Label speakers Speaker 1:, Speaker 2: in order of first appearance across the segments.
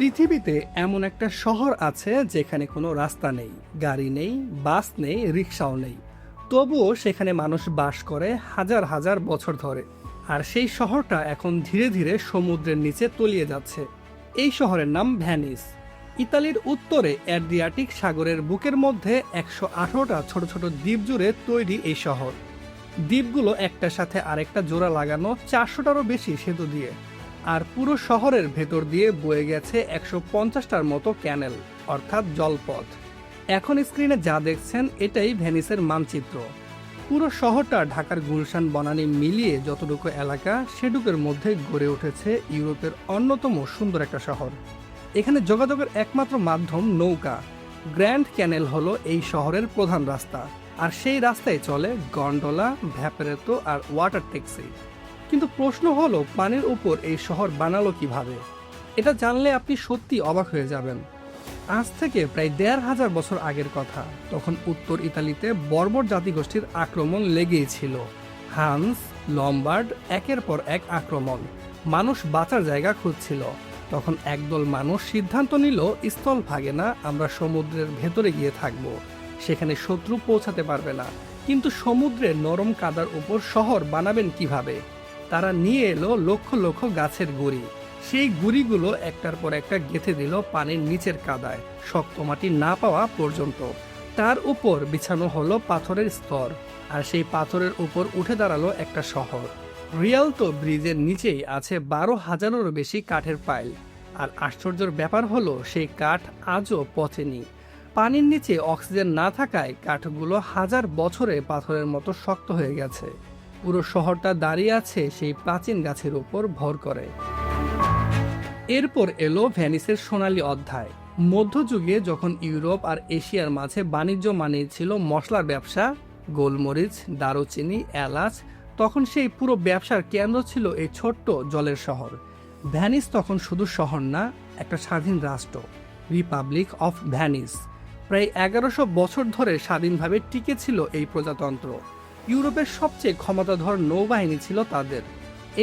Speaker 1: পৃথিবীতে এমন একটা শহর আছে যেখানে কোনো রাস্তা নেই, গাড়ি নেই, বাস নেই, রিক্সাও নেই। তবুও সেখানে মানুষ বাস করে হাজার হাজার বছর ধরে। আর সেই শহরটা এখন ধীরে ধীরে সমুদ্রের নিচে তলিয়ে যাচ্ছে। এই শহরের নাম ভ্যানিস। ইতালির উত্তরে অ্যাড্রিয়াটিক সাগরের বুকের মধ্যে 118টা ছোট ছোট দ্বীপ জুড়ে তৈরি এই শহর। দ্বীপগুলো একটার সাথে আরেকটা জোড়া লাগানো 400টারও বেশি সেতু দিয়ে। আর পুরো শহরের ভেতর দিয়ে বয়ে গেছে 150টার মতো ক্যানেল, অর্থাৎ জলপথ। এখন স্ক্রিনে যা দেখছেন এটাই ভেনিসের মানচিত্র। পুরো শহরটা ঢাকার গুলশান বনানী মিলিয়ে যতটুকু এলাকা সেটুকুর মধ্যে গড়ে উঠেছে ইউরোপের অন্যতম সুন্দর একটা শহর। এখানে যোগাযোগের একমাত্র মাধ্যম নৌকা। গ্র্যান্ড ক্যানেল হলো এই শহরের প্রধান রাস্তা, আর সেই রাস্তায় চলে গন্ডোলা, ভ্যাপারেতো আর ওয়াটার ট্যাক্সি। কিন্তু প্রশ্ন হলো, পানির উপর এই শহর বানালো কিভাবে? এটা জানলে আপনি সত্যি অবাক হয়ে যাবেন। আজ থেকে প্রায় ১৫০০ বছর আগের কথা। তখন উত্তর ইতালিতে বর্বর জাতিগোষ্ঠীর আক্রমণ লেগেই ছিল। হান্স, লম্বার্ড, একের পর এক আক্রমণ। মানুষ বাঁচার জায়গা খুঁজছিল। তখন একদল মানুষ সিদ্ধান্ত নিল, স্থল ভাগে না, আমরা সমুদ্রের ভেতরে গিয়ে থাকব। সেখানে শত্রু পৌঁছাতে পারবে না। কিন্তু সমুদ্রের নরম কাদার উপর শহর বানাবেন কিভাবে? তারা নিয়ে এলো লক্ষ লক্ষ গাছের গুঁড়ি। সেই গুঁড়িগুলো একটার পর একটা গেঁথে দিল পানির নিচের কাদায়, শক্ত মাটি না পাওয়া পর্যন্ত। তার উপর বিছানো হলো পাথরের স্তর, আর সেই পাথরের উপর উঠে দাঁড়ালো একটা শহর। রিয়ালতো ব্রিজের নিচেই আছে ১২,০০০-এরও বেশি কাঠের পাইল। আর আশ্চর্যের ব্যাপার হলো, সেই কাঠ আজও পচেনি। পানির নিচে অক্সিজেন না থাকায় কাঠগুলো হাজার বছরে পাথরের মতো শক্ত হয়ে গেছে। পুরো শহরটা দাঁড়িয়ে আছে সেই প্রাচীন গাছের উপর ভর করে। এরপর এলো ভ্যানিসের সোনালী অধ্যায়। মধ্যযুগে যখন ইউরোপ আর এশিয়ার মাঝে বাণিজ্য মানেই ছিল মশলার ব্যবসা, গোলমরিচ, দারুচিনি, এলাচ, তখন সেই পুরো ব্যবসার কেন্দ্র ছিল এই ছোট্ট জলের শহর। ভ্যানিস তখন শুধু শহর না, একটা স্বাধীন রাষ্ট্র, রিপাবলিক অফ ভ্যানিস। প্রায় ১১০০ বছর ধরে স্বাধীনভাবে টিকে ছিল এই প্রজাতন্ত্র। ইউরোপের সবচেয়ে ক্ষমতাধর নৌবাহিনী ছিল তাদের।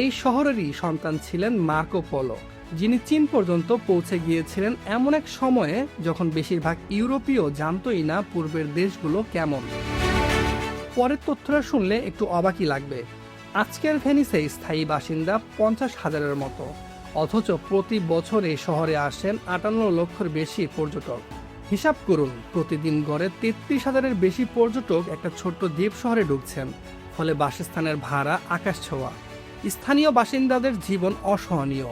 Speaker 1: এই শহরেরই সন্তান ছিলেন মার্কো পোলো, যিনি চীন পর্যন্ত পৌঁছে গিয়েছিলেন এমন এক সময়ে যখন বেশিরভাগ ইউরোপীয় জানতই না পূর্বের দেশগুলো কেমন। পরের তথ্যটা শুনলে একটু অবাকই লাগবে। আজকের ভেনিসে স্থায়ী বাসিন্দা ৫০,০০০-এর মতো, অথচ প্রতি বছর এই শহরে আসেন ৫৮ লক্ষের বেশি পর্যটক। হিসাব করুন, প্রতিদিন গড়ে ৩৩,০০০-এর বেশি পর্যটক একটা ছোট্ট দ্বীপ শহরে ঢুকছেন। ফলে বাসস্থানের ভাড়া আকাশ ছোঁয়া। স্থানীয় বাসিন্দাদের জীবন অসহনীয়।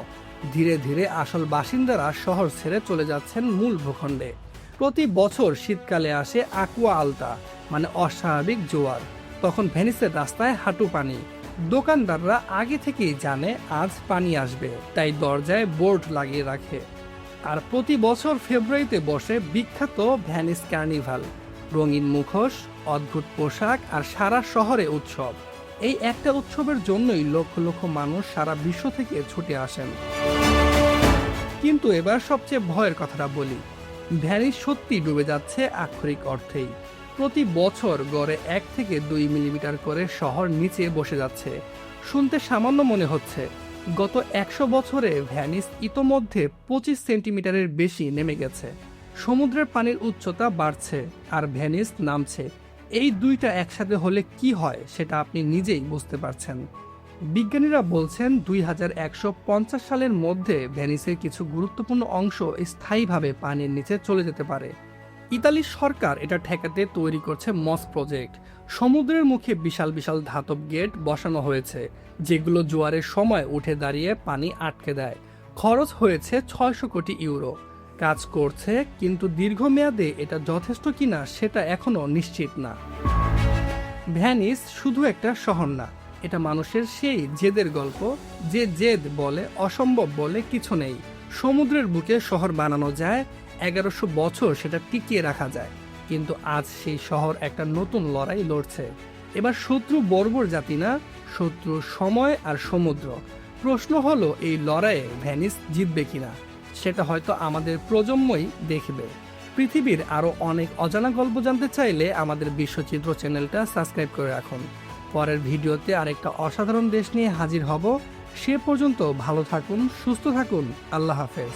Speaker 1: ধীরে ধীরে আসল বাসিন্দারা শহর ছেড়ে চলে যাচ্ছেন মূল ভূখণ্ডে। প্রতি বছর শীতকালে আসে আকুয়া আলতা, মানে অস্বাভাবিক জোয়ার। তখন ভেনিসের রাস্তায় হাঁটু পানি। দোকানদাররা আগে থেকেই জানে আজ পানি আসবে, তাই দরজায় বোর্ড লাগিয়ে রাখে। আর প্রতি বছর ফেব্রুয়ারিতে বসে বিখ্যাত ভ্যানিস কার্নিভাল। রঙিন মুখোশ, অদ্ভুত পোশাক আর সারা শহরে উৎসব। এই একটা উৎসবের জন্যই লক্ষ লক্ষ মানুষ সারা বিশ্ব থেকে ছুটে আসেন। কিন্তু এবার সবচেয়ে ভয়ের কথাটা বলি। ভ্যানিস সত্যি ডুবে যাচ্ছে আক্ষরিক অর্থেই। প্রতি বছর গড়ে ১ থেকে ২ মিলিমিটার করে শহর নিচে বসে যাচ্ছে। শুনতে সামান্য মনে হচ্ছে, গত ১০০ বছরে ভ্যানিস ইতোমধ্যে ২৫ সেন্টিমিটারের বেশি নেমে গেছে। সমুদ্রের পানির উচ্চতা বাড়ছে আর ভ্যানিস নামছে। এই দুইটা একসাথে হলে কি হয় সেটা আপনি নিজেই বুঝতে পারছেন। বিজ্ঞানীরা বলছেন ২১৫০ সালের মধ্যে ভ্যানিসের কিছু গুরুত্বপূর্ণ অংশ স্থায়ীভাবে পানির নিচে চলে যেতে পারে। ইতালির সরকার এটা ঠেকাতে তৈরি করছে মস প্রজেক্ট। সমুদ্রের মুখে বিশাল বিশাল ধাতব গেট বসানো হয়েছে, যেগুলো জোয়ারের সময় উঠে দাঁড়িয়ে পানি আটকে দেয়। খরচ হয়েছে ৬০০ কোটি ইউরো। কাজ করছে, কিন্তু দীর্ঘমেয়াদে এটা যথেষ্ট কিনা সেটা এখনো নিশ্চিত না। ভ্যানিস শুধু একটা শহর না, এটা মানুষের সেই জেদের গল্প। যে জেদ বলে অসম্ভব বলে কিছু নেই। সমুদ্রের বুকে শহর বানানো যায়, ১১০০ বছর সেটা টিকিয়ে রাখা যায়। কিন্তু আজ সেই শহর একটা নতুন লড়াই লড়ছে। এবার শত্রু বর্বর জাতি না, শত্রু সময় আর সমুদ্র। প্রশ্ন হলো, এই লড়াইয়ে ভ্যানিস জিতবে কিনা সেটা হয়তো আমাদের প্রজন্মই দেখবে। পৃথিবীর আরও অনেক অজানা গল্প জানতে চাইলে আমাদের বিশ্বচিত্র চ্যানেলটা সাবস্ক্রাইব করে রাখুন। পরের ভিডিওতে আরেকটা অসাধারণ দেশ নিয়ে হাজির হব। সে পর্যন্ত ভালো থাকুন, সুস্থ থাকুন। আল্লাহ হাফেজ।